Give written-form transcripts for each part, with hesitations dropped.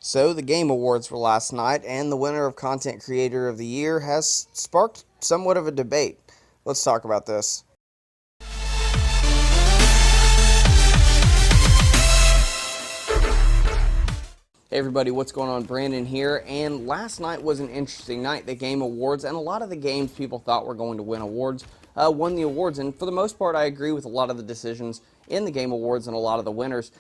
So, the Game Awards were last night, and the winner of Content Creator of the Year has sparked somewhat of a debate. Let's talk about this. Hey everybody, what's going on? Brandon here, and last night was an interesting night, the Game Awards, and a lot of the games people thought were going to win awards won the awards, and for the most part I agree with a lot of the decisions in the Game Awards and a lot of the winners,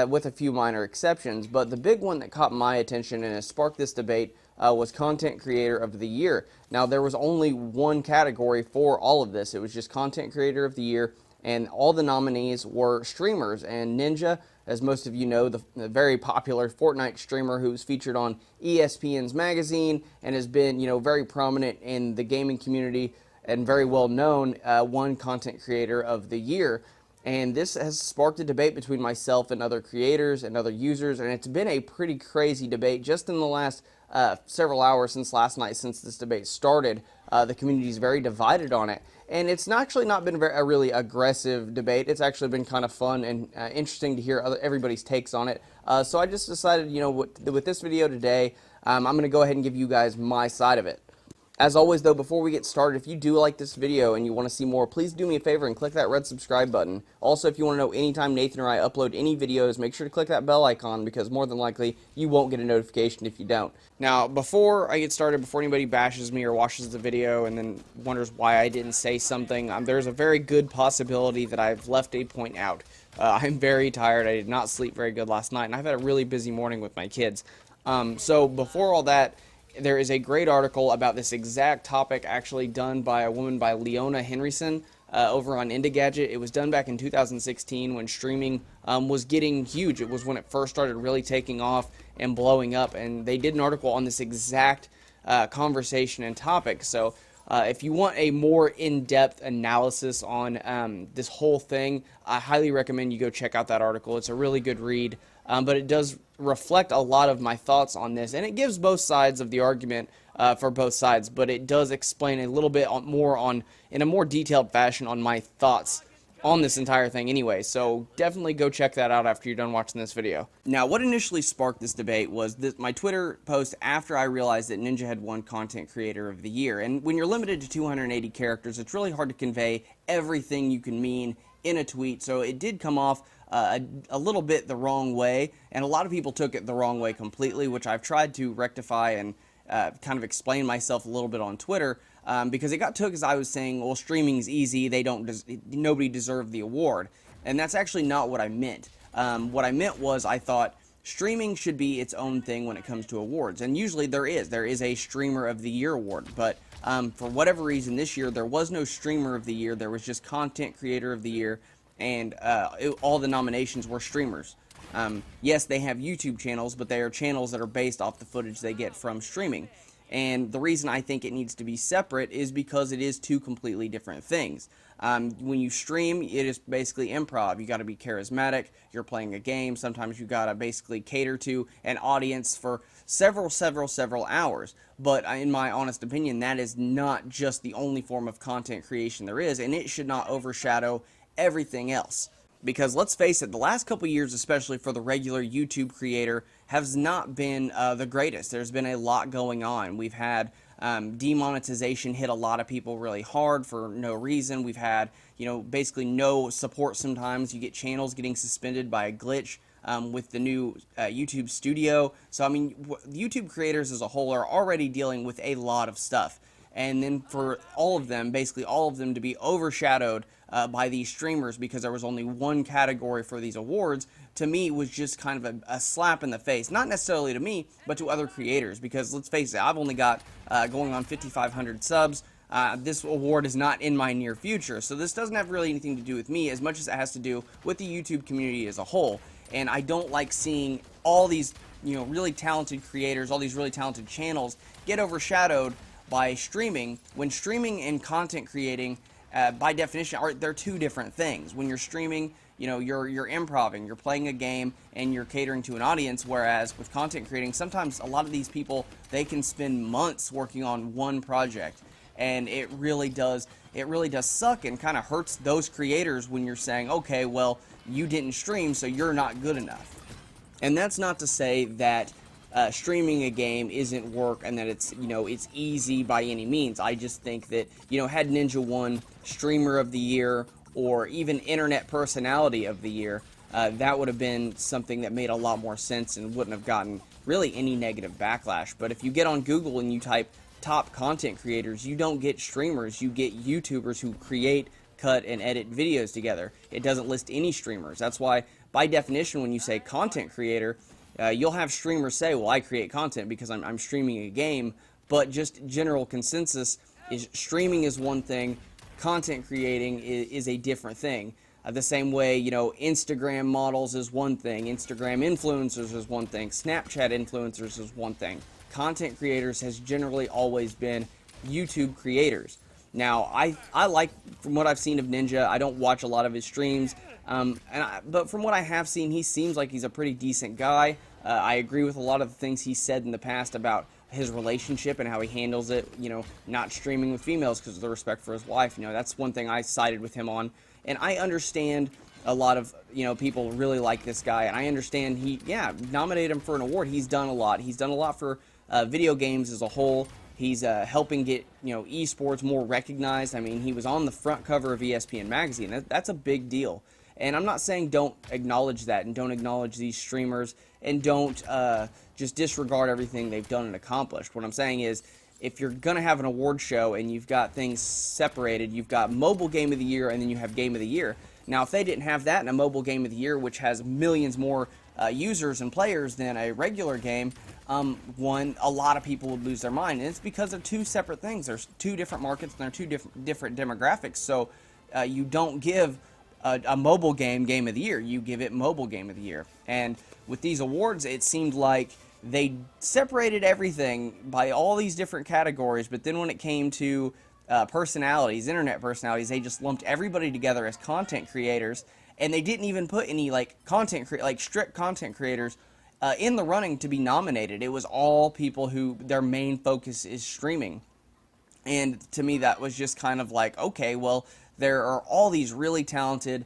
with a few minor exceptions, but the big one that caught my attention and has sparked this debate was Content Creator of the Year. Now, there was only one category for all of this. It was just Content Creator of the Year, and all the nominees were streamers, and Ninja, as most of you know, the very popular Fortnite streamer who's featured on ESPN's magazine and has been, very prominent in the gaming community and very well known, won Content Creator of the Year. And this has sparked a debate between myself and other creators and other users, and it's been a pretty crazy debate just in the last several hours since last night, since this debate started. The community is very divided on it, and it's actually not been a really aggressive debate. It's actually been kind of fun and interesting to hear everybody's takes on it. So I just decided, with this video today, I'm going to go ahead and give you guys my side of it. As always, though, before we get started, if you do like this video and you want to see more, please do me a favor and click that red subscribe button. Also, if you want to know anytime Nathan or I upload any videos, make sure to click that bell icon, because more than likely you won't get a notification if you don't. Now, before I get started, before anybody bashes me or watches the video and then wonders why I didn't say something, there's a very good possibility that I've left a point out. I'm very tired. I did not sleep very good last night, and I've had a really busy morning with my kids. So before all that, there is a great article about this exact topic actually done by a woman by Leona Henryson over on Engadget. It was done back in 2016 when streaming was getting huge. It was when it first started really taking off and blowing up, and they did an article on this exact conversation and topic. So if you want a more in-depth analysis on this whole thing, I highly recommend you go check out that article. It's a really good read. But it does reflect a lot of my thoughts on this, and it gives both sides of the argument for both sides, but it does explain a little bit more in a more detailed fashion on my thoughts on this entire thing anyway, so definitely go check that out after you're done watching this video. Now, what initially sparked this debate was my Twitter post after I realized that Ninja had won Content Creator of the Year, and when you're limited to 280 characters, it's really hard to convey everything you can mean in a tweet, so it did come off a little bit the wrong way, and a lot of people took it the wrong way completely, which I've tried to rectify and kind of explain myself a little bit on Twitter, because it got took as I was saying, well, streaming's easy, nobody deserved the award, and that's actually not what I meant. What I meant was I thought streaming should be its own thing when it comes to awards, and usually there is a Streamer of the Year award, but for whatever reason this year there was no Streamer of the Year, there was just Content Creator of the Year, and all the nominations were streamers. Yes, they have YouTube channels, but they are channels that are based off the footage they get from streaming. And the reason I think it needs to be separate is because it is two completely different things. When you stream, it is basically improv. You got to be charismatic. You're playing a game. Sometimes you got to basically cater to an audience for several hours. But in my honest opinion, that is not just the only form of content creation there is, and it should not overshadow everything else. Because let's face it, the last couple years, especially for the regular YouTube creator, has not been the greatest. There's been a lot going on. We've had demonetization hit a lot of people really hard for no reason. We've had, basically no support sometimes. You get channels getting suspended by a glitch with the new YouTube Studio. So, I mean, YouTube creators as a whole are already dealing with a lot of stuff. And then for basically all of them to be overshadowed by these streamers because there was only one category for these awards, to me was just kind of a slap in the face. Not necessarily to me, but to other creators, because let's face it, I've only got going on 5,500 subs. This award is not in my near future, so this doesn't have really anything to do with me as much as it has to do with the YouTube community as a whole. And I don't like seeing all these really talented creators, all these really talented channels get overshadowed by streaming, when streaming and content creating by definition they're two different things. When you're streaming, you're improving, you're playing a game, and you're catering to an audience, whereas with content creating, sometimes a lot of these people, they can spend months working on one project, and it really does suck and kind of hurts those creators when you're saying, okay, well, you didn't stream, so you're not good enough. And that's not to say that streaming a game isn't work and that it's, it's easy by any means. I just think that, had Ninja won Streamer of the Year or even Internet Personality of the Year, that would have been something that made a lot more sense and wouldn't have gotten really any negative backlash. But if you get on Google and you type top content creators, you don't get streamers, you get YouTubers who create, cut, and edit videos together. It doesn't list any streamers. That's why, by definition, when you say content creator, you'll have streamers say, well, I create content because I'm streaming a game, but just general consensus is streaming is one thing, content creating is a different thing. The same way, Instagram models is one thing, Instagram influencers is one thing, Snapchat influencers is one thing. Content creators has generally always been YouTube creators. Now, I like, from what I've seen of Ninja, I don't watch a lot of his streams, but from what I have seen, he seems like he's a pretty decent guy. I agree with a lot of the things he said in the past about his relationship and how he handles it, not streaming with females because of the respect for his wife. That's one thing I sided with him on. And I understand a lot of, people really like this guy, and I understand nominate him for an award. He's done a lot. He's done a lot for video games as a whole. He's helping get, esports more recognized. I mean, he was on the front cover of ESPN magazine. That's a big deal. And I'm not saying don't acknowledge that and don't acknowledge these streamers and don't just disregard everything they've done and accomplished. What I'm saying is, if you're going to have an award show and you've got things separated, you've got Mobile Game of the Year and then you have Game of the Year. Now, if they didn't have that in a Mobile Game of the Year, which has millions more users and players than a regular game, a lot of people would lose their mind. And it's because they're two separate things. There's two different markets and they're two different demographics. So you don't give a mobile game of the year. You give it Mobile Game of the Year. And with these awards, it seemed like they separated everything by all these different categories, but then when it came to personalities, internet personalities, they just lumped everybody together as content creators, and they didn't even put any strict content creators in the running to be nominated. It was all people who their main focus is streaming. And to me, that was just kind of like, okay, well, there are all these really talented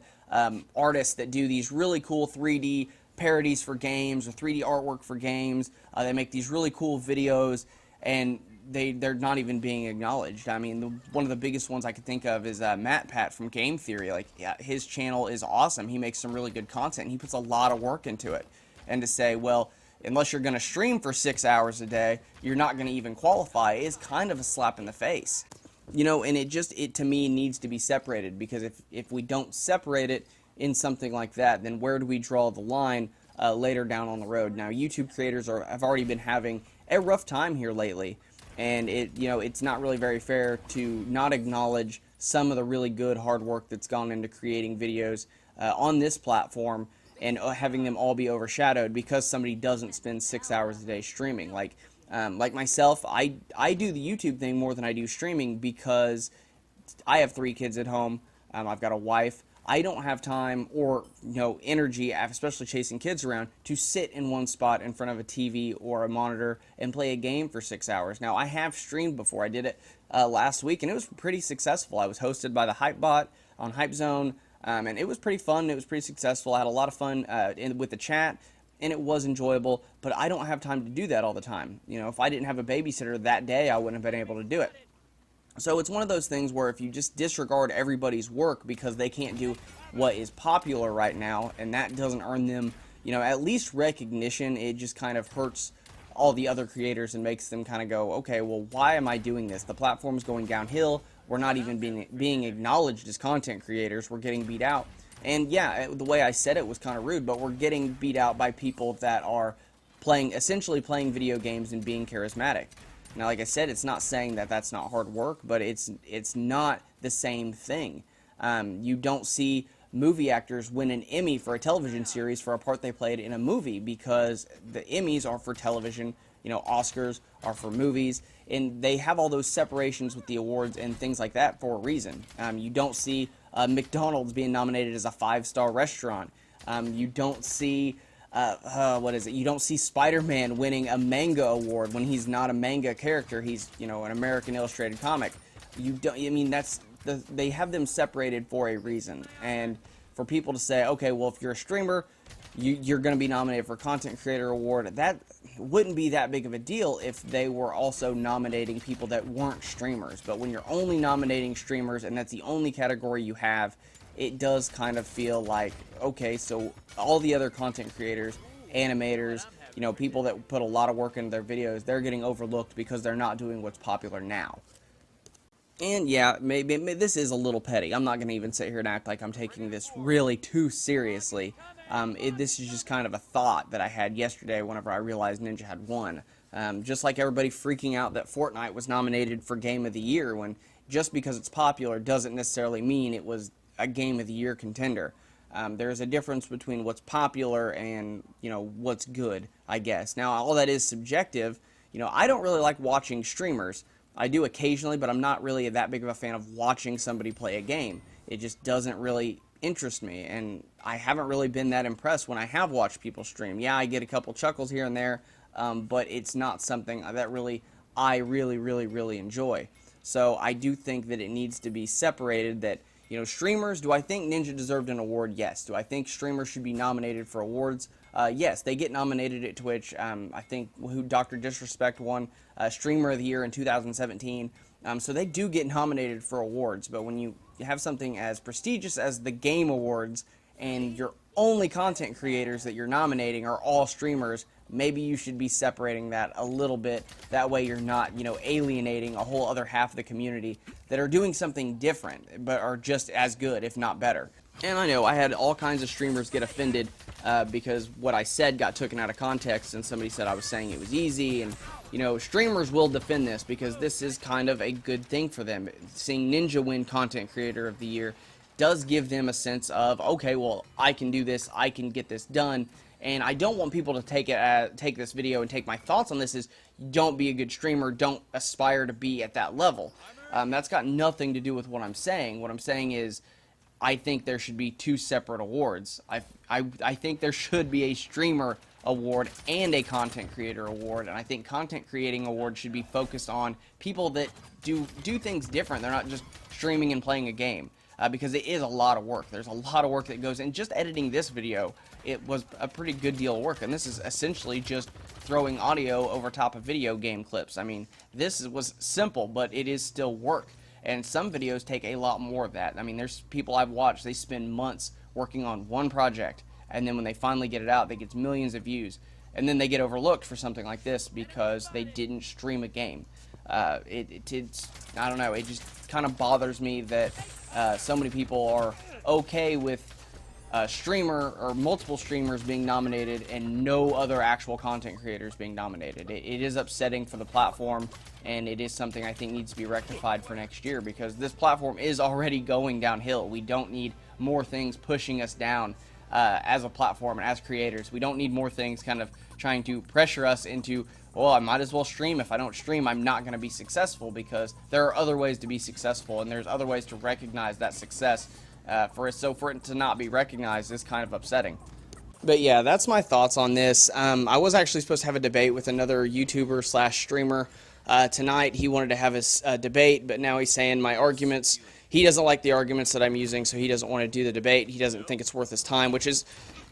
artists that do these really cool 3D parodies for games or 3D artwork for games. They make these really cool videos, and they're not even being acknowledged. I mean, one of the biggest ones I could think of is MatPat from Game Theory. His channel is awesome. He makes some really good content, and he puts a lot of work into it. And to say, well, unless you're going to stream for 6 hours a day, you're not going to even qualify is kind of a slap in the face. And it to me needs to be separated, because if we don't separate it in something like that, then where do we draw the line later down on the road? Now, YouTube creators have already been having a rough time here lately, and it's not really very fair to not acknowledge some of the really good hard work that's gone into creating videos on this platform and having them all be overshadowed because somebody doesn't spend 6 hours a day streaming. Like myself, I do the YouTube thing more than I do streaming because I have 3 kids at home. I've got a wife. I don't have time or energy, especially chasing kids around, to sit in one spot in front of a TV or a monitor and play a game for 6 hours. Now, I have streamed before. I did it last week, and it was pretty successful. I was hosted by the Hypebot on Hypezone, and it was pretty fun. It was pretty successful. I had a lot of fun with the chat, and it was enjoyable, but I don't have time to do that all the time. If I didn't have a babysitter that day, I wouldn't have been able to do it. So it's one of those things where if you just disregard everybody's work because they can't do what is popular right now, and that doesn't earn them, at least recognition, it just kind of hurts all the other creators and makes them kind of go, okay, well, why am I doing this? The platform's going downhill. We're not even being acknowledged as content creators. We're getting beat out. And yeah, the way I said it was kind of rude, but we're getting beat out by people that are essentially playing video games and being charismatic. Now, like I said, it's not saying that that's not hard work, but it's not the same thing. You don't see movie actors win an Emmy for a television series for a part they played in a movie, because the Emmys are for television, Oscars are for movies, and they have all those separations with the awards and things like that for a reason. You don't see McDonald's being nominated as a 5-star restaurant. You don't see you don't see Spider-Man winning a manga award when he's not a manga character. He's, an American Illustrated comic. They have them separated for a reason. And for people to say, okay, well, if you're a streamer, you're going to be nominated for Content Creator Award. That wouldn't be that big of a deal if they were also nominating people that weren't streamers. But when you're only nominating streamers and that's the only category you have, it does kind of feel like, okay, so all the other content creators, animators, people that put a lot of work into their videos, they're getting overlooked because they're not doing what's popular now. And yeah, maybe this is a little petty. I'm not going to even sit here and act like I'm taking this really too seriously. This is just kind of a thought that I had yesterday whenever I realized Ninja had won. Just like everybody freaking out that Fortnite was nominated for Game of the Year, when just because it's popular doesn't necessarily mean it was a Game of the Year contender. There's a difference between what's popular and, what's good, I guess. Now, all that is subjective. I don't really like watching streamers. I do occasionally, but I'm not really that big of a fan of watching somebody play a game. It just doesn't really interest me, and I haven't really been that impressed when I have watched people stream. Yeah, I get a couple chuckles here and there, but it's not something that I really enjoy. So I do think that it needs to be separated, that streamers, do I think Ninja deserved an award? Yes. Do I think streamers should be nominated for awards? Yes, they get nominated at Twitch. I think who Dr. Disrespect won Streamer of the Year in 2017. So they do get nominated for awards. But when you have something as prestigious as the Game Awards and your only content creators that you're nominating are all streamers, maybe you should be separating that a little bit. That way you're not, alienating a whole other half of the community that are doing something different, but are just as good, if not better. And I know I had all kinds of streamers get offended because what I said got taken out of context, and somebody said I was saying it was easy. And streamers will defend this because this is kind of a good thing for them. Seeing Ninja win Content Creator of the Year does give them a sense of, okay, well, I can do this, I can get this done. And I don't want people to take this video and take my thoughts on this as, don't be a good streamer, don't aspire to be at that level. That's got nothing to do with what I'm saying. What I'm saying is, I think there should be two separate awards. I think there should be a streamer award and a content creator award, and I think content creating award should be focused on people that do things different. They're not just streaming and playing a game, because it is a lot of work. There's a lot of work that goes in. Just editing this video, it was a pretty good deal of work, and this is essentially just throwing audio over top of video game clips. I mean, this was simple, but it is still work. And some videos take a lot more of that. I mean, there's people I've watched, they spend months working on one project, and then when they finally get it out, they get millions of views. And then they get overlooked for something like this because they didn't stream a game. It's, I don't know, it just kind of bothers me that so many people are okay with a streamer or multiple streamers being nominated and no other actual content creators being nominated. It is upsetting for the platform, and it is something I think needs to be rectified for next year, because this platform is already going downhill. We don't need more things pushing us down as a platform and as creators. We don't need more things kind of trying to pressure us into, well, I might as well stream. If I don't stream, I'm not going to be successful, because there are other ways to be successful, and there's other ways to recognize that success. For it to not be recognized is kind of upsetting. But yeah, that's my thoughts on this. I was actually supposed to have a debate with another YouTuber / streamer tonight. He wanted to have his debate, but now he's saying my arguments, he doesn't like the arguments that I'm using, so he doesn't want to do the debate. He doesn't think it's worth his time, which is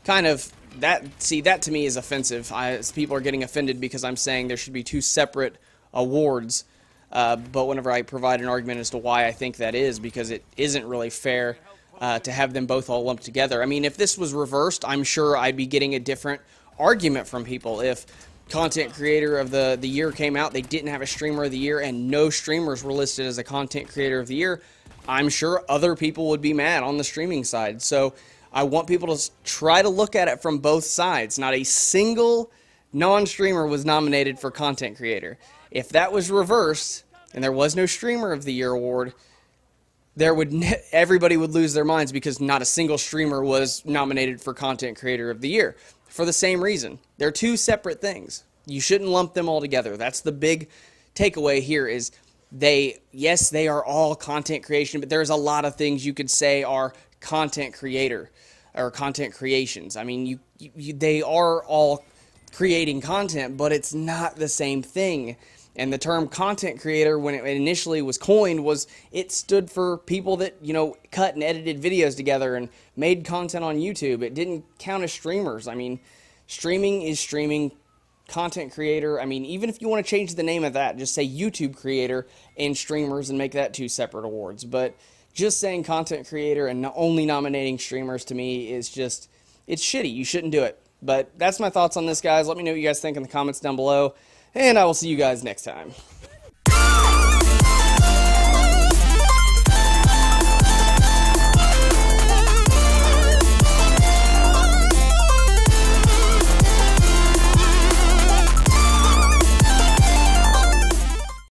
kind of, that to me is offensive. People are getting offended because I'm saying there should be two separate awards, but whenever I provide an argument as to why I think that is, because it isn't really fair to have them both all lumped together. I mean, if this was reversed, I'm sure I'd be getting a different argument from people. If Content Creator of the Year came out, they didn't have a Streamer of the Year, and no streamers were listed as a Content Creator of the Year, I'm sure other people would be mad on the streaming side. So I want people to try to look at it from both sides. Not a single non-streamer was nominated for Content Creator. If that was reversed, and there was no Streamer of the Year award, everybody would lose their minds, because not a single streamer was nominated for Content Creator of the Year. For the same reason. They're two separate things. You shouldn't lump them all together. That's the big takeaway here, is yes, they are all content creation, but there's a lot of things you could say are content creator or content creations. I mean, they are all creating content, but it's not the same thing. And the term content creator, when it initially was coined, it stood for people that, cut and edited videos together and made content on YouTube. It didn't count as streamers. I mean, streaming is streaming. Content creator, I mean, even if you want to change the name of that, just say YouTube creator and streamers and make that two separate awards. But just saying content creator and only nominating streamers, to me, is just, it's shitty. You shouldn't do it. But that's my thoughts on this, guys. Let me know what you guys think in the comments down below, and I will see you guys next time.